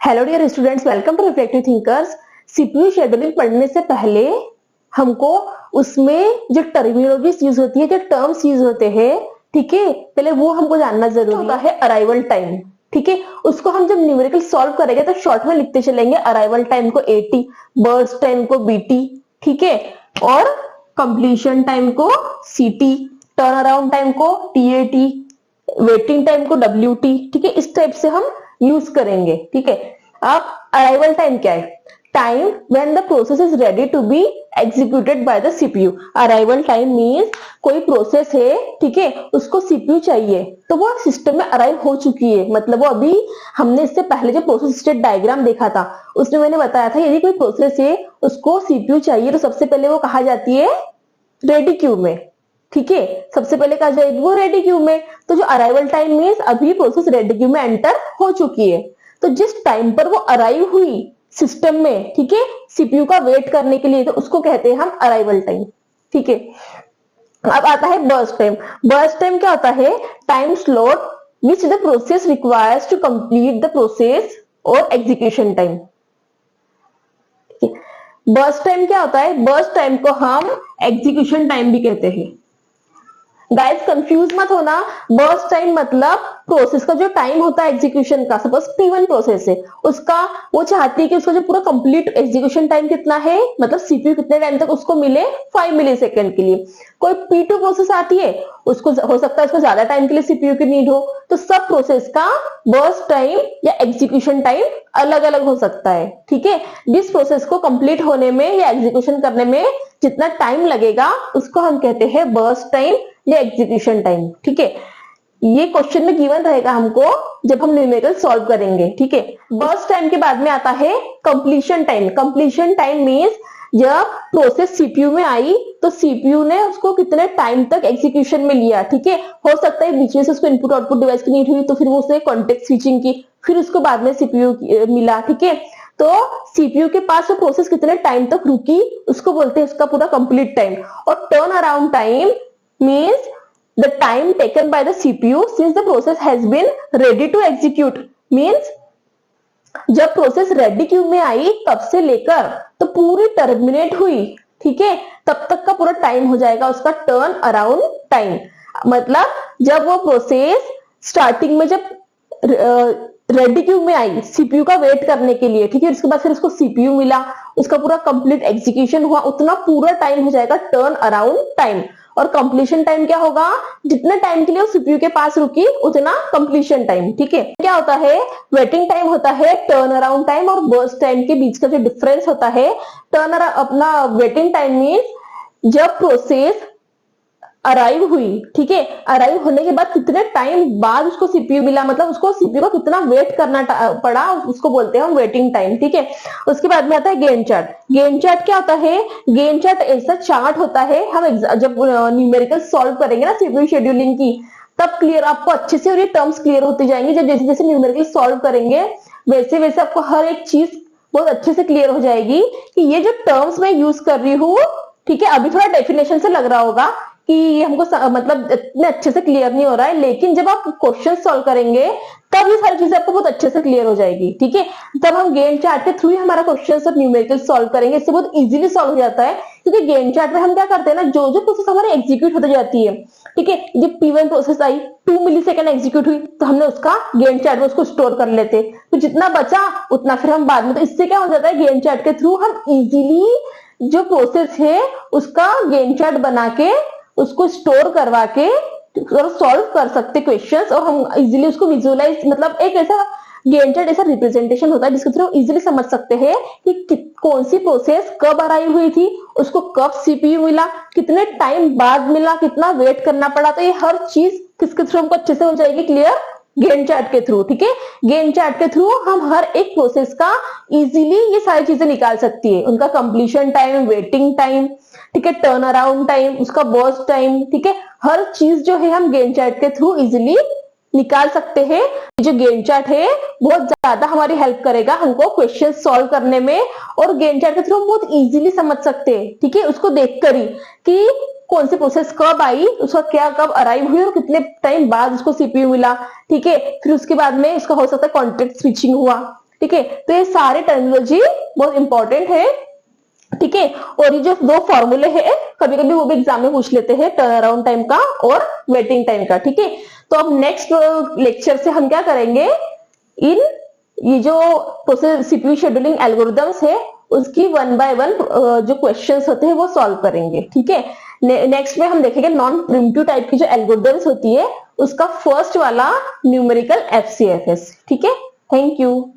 Hello dear students, welcome to reflective thinkers. CPU scheduling पढ़ने से पहले हमको उसमें जो टर्मिनोलॉजीज यूज होती है, जो टर्म्स यूज होते हैं, ठीक है, पहले वो हमको जानना जरूरी होता है। अराइवल टाइम, ठीक है, उसको हम जब न्यूमेरिकल सॉल्व करेंगे तो शॉर्ट में लिखते चलेंगे। अराइवल टाइम को एटी, बर्स्ट टाइम को बीटी, ठीक है, और कंप्लीशन टाइम को सीटी, टर्न अराउंड टाइम को टीएटी, वेटिंग टाइम को डब्ल्यूटी, ठीक है, इस टाइप से हम यूज करेंगे। ठीक है, अब अराइवल टाइम क्या है? Time when the process is ready to be executed by the CPU. Arrival time means कोई प्रोसेस है, ठीक है, उसको सीपीयू चाहिए तो वो सिस्टम में अराइव हो चुकी है। मतलब वो अभी हमने इससे पहले जो प्रोसेस स्टेट डायग्राम देखा था उसमें मैंने बताया था यदि कोई प्रोसेस है उसको सीपीयू चाहिए तो सबसे पहले वो कहा जाती है रेडी क्यू में। ठीक है, सबसे पहले कहा जाएगी वो रेडी क्यू में। तो जो अराइवल टाइम मींस अभी प्रोसेस रेडी क्यू में एंटर हो चुकी है, तो जिस टाइम पर वो अराइव हुई सिस्टम में, ठीक है, सीपीयू का वेट करने के लिए, तो उसको कहते हैं हम अराइवल टाइम। ठीक है, अब आता है बर्स्ट टाइम। बर्स्ट टाइम क्या होता है? Time slot which the process requires to complete the process और एग्जीक्यूशन टाइम। बर्स्ट टाइम क्या होता है? बर्स्ट टाइम को हम एग्जीक्यूशन टाइम भी कहते हैं। गाइस कंफ्यूज मत होना, बर्स्ट टाइम मतलब प्रोसेस का जो टाइम होता है एग्जीक्यूशन का। सपोज P1 प्रोसेस है, उसका वो चाहती है कि उसका जो पूरा कंप्लीट एग्जीक्यूशन टाइम कितना है, मतलब सीपीयू कितने टाइम तक उसको मिले, 5 मिली सेकेंड के लिए। कोई P2 प्रोसेस आती है, उसको हो सकता है उसको ज्यादा टाइम के लिए सीपीयू की नीड हो। तो सब प्रोसेस का बर्स्ट टाइम या एग्जीक्यूशन टाइम अलग अलग हो सकता है। ठीक है, जिस प्रोसेस को कंप्लीट होने में या एग्जीक्यूशन करने में जितना टाइम लगेगा उसको हम कहते हैं बर्स्ट टाइम या एग्जीक्यूशन टाइम। ठीक है, ये क्वेश्चन में गिवन रहेगा हमको जब हम न्यूमेरिकल सॉल्व करेंगे। ठीक है, बर्स्ट टाइम के बाद में आता है completion time. Completion time means जब प्रोसेस सीपीयू में आई तो सीपीयू ने उसको कितने टाइम तक एग्जीक्यूशन में लिया। ठीक है, हो सकता है बीच में से उसको इनपुट आउटपुट डिवाइस की नीड हुई तो फिर वो उसने कॉन्टेक्स्ट स्विचिंग की, फिर उसको बाद में सीपीयू मिला। ठीक है, तो सीपीयू के पास वो प्रोसेस कितने टाइम तक रुकी उसको बोलते हैं उसका पूरा कंप्लीट टाइम। और turn around time means the time taken by the CPU since the process has been ready to execute। means जब प्रोसेस रेडी क्यू में आई तब से लेकर तो पूरी टर्मिनेट हुई, ठीक है, तब तक का पूरा टाइम हो जाएगा उसका टर्न अराउंड टाइम। मतलब जब वो प्रोसेस स्टार्टिंग में जब रेडी क्यू में आई सीपीयू का वेट करने के लिए, ठीक है, उसके बाद फिर उसको सीपीयू मिला, उसका पूरा कंप्लीट एग्जीक्यूशन हुआ, उतना पूरा टाइम हो जाएगा टर्न अराउंड टाइम। और कंप्लीशन टाइम क्या होगा? जितने टाइम के लिए वो सीपीयू के पास रुकी उतना कंप्लीशन टाइम। ठीक है, क्या होता है? वेटिंग टाइम होता है टर्न अराउंड टाइम और बर्स्ट टाइम के बीच का जो डिफरेंस होता है। टर्न अपना वेटिंग टाइम मींस जब प्रोसेस अराइव हुई, ठीक है, अराइव होने के बाद कितने टाइम बाद उसको सीपीयू मिला, मतलब उसको सीपीयू को कितना वेट करना पड़ा, उसको बोलते हैं हम वेटिंग टाइम। ठीक है, उसके बाद में आता है गैंट चार्ट। गैंट चार्ट क्या होता है? गैंट चार्ट ऐसा चार्ट होता है, हम जब न्यूमेरिकल सॉल्व करेंगे ना सीपीयू शेड्यूलिंग की, तब क्लियर आपको अच्छे से और ये टर्म्स क्लियर होती जाएंगी। जब जैसे जैसे न्यूमेरिकल सॉल्व करेंगे वैसे वैसे आपको हर एक चीज बहुत अच्छे से क्लियर हो जाएगी कि ये जो टर्म्स मैं यूज कर रही हूँ, ठीक है, अभी थोड़ा डेफिनेशन से लग रहा होगा कि ये हमको मतलब इतने अच्छे से क्लियर नहीं हो रहा है, लेकिन जब आप क्वेश्चन सॉल्व करेंगे तब ये सारी चीजें आपको बहुत अच्छे से क्लियर हो जाएगी। ठीक है, तब हम गैंट चार्ट के थ्रू ही हमारा क्वेश्चन सब न्यूमेरिकल सॉल्व करेंगे, इससे बहुत इजीली सॉल्व हो जाता है। क्योंकि गैंट चार्ट में हम क्या करते हैं ना, जो जो प्रोसेस हमारी एग्जीक्यूट होती जाती है, ठीक है, जब P1 प्रोसेस आई 2 मिली सेकेंड एग्जीक्यूट हुई तो हमने उसका गैंट चार्ट में उसको स्टोर कर लेते, तो जितना बचा उतना फिर हम बाद में, तो इससे क्या हो जाता है गैंट चार्ट के थ्रू हम इजीली जो प्रोसेस है उसका गैंट चार्ट बना के उसको स्टोर करवा के सॉल्व कर सकते क्वेश्चंस, और हम इजीली उसको विजुअलाइज, मतलब एक ऐसा गैंट चार्ट ऐसा रिप्रेजेंटेशन होता है जिसके थ्रू इजीली समझ सकते हैं कि कौन सी प्रोसेस कब अराइव हुई थी, उसको कब सीपीयू मिला, कितने टाइम बाद मिला, कितना वेट करना पड़ा। तो ये हर चीज किसके थ्रू हमको अच्छे से हो जाएगी क्लियर? गैंट चार्ट के थ्रू। ठीक है, गैंट चार्ट के थ्रू हम हर एक प्रोसेस का इजीली ये सारी चीजें निकाल सकती है, उनका कंप्लीशन टाइम, वेटिंग टाइम, ठीक है, टर्न अराउंड टाइम, उसका बर्स्ट टाइम, ठीक है, हर चीज जो है हम गैंट चार्ट के थ्रू इजीली निकाल सकते हैं। जो गैंट चार्ट है बहुत ज्यादा हमारी हेल्प करेगा हमको क्वेश्चन सॉल्व करने में, और गैंट चार्ट के थ्रू हम बहुत इजीली समझ सकते हैं, ठीक है, उसको देखकर ही कि कौन सी प्रोसेस कब आई, उसका क्या कब अराइव हुई और कितने टाइम बाद उसको सीपीयू मिला। ठीक है, फिर उसके बाद में इसका हो सकता है कॉन्टेक्स्ट स्विचिंग हुआ, ठीक है, तो ये सारे टर्मिनोलॉजी बहुत इंपॉर्टेंट है। ठीक है, और ये जो दो फॉर्मूले हैं कभी कभी वो भी एग्जाम में पूछ लेते हैं, टर्न अराउंड टाइम का और वेटिंग टाइम का। ठीक है, तो अब नेक्स्ट लेक्चर से हम क्या करेंगे, इन ये जो प्रोसेस सीपीयू शेड्यूलिंग एल्गोरिदम्स है उसकी 1 बाय 1 जो क्वेश्चंस होते हैं वो सॉल्व करेंगे। ठीक है, नेक्स्ट में हम देखेंगे नॉन प्रिमिटिव टाइप की जो एल्गोरिदम्स होती है उसका फर्स्ट वाला न्यूमेरिकल एफसीएफएस। ठीक है, थैंक यू।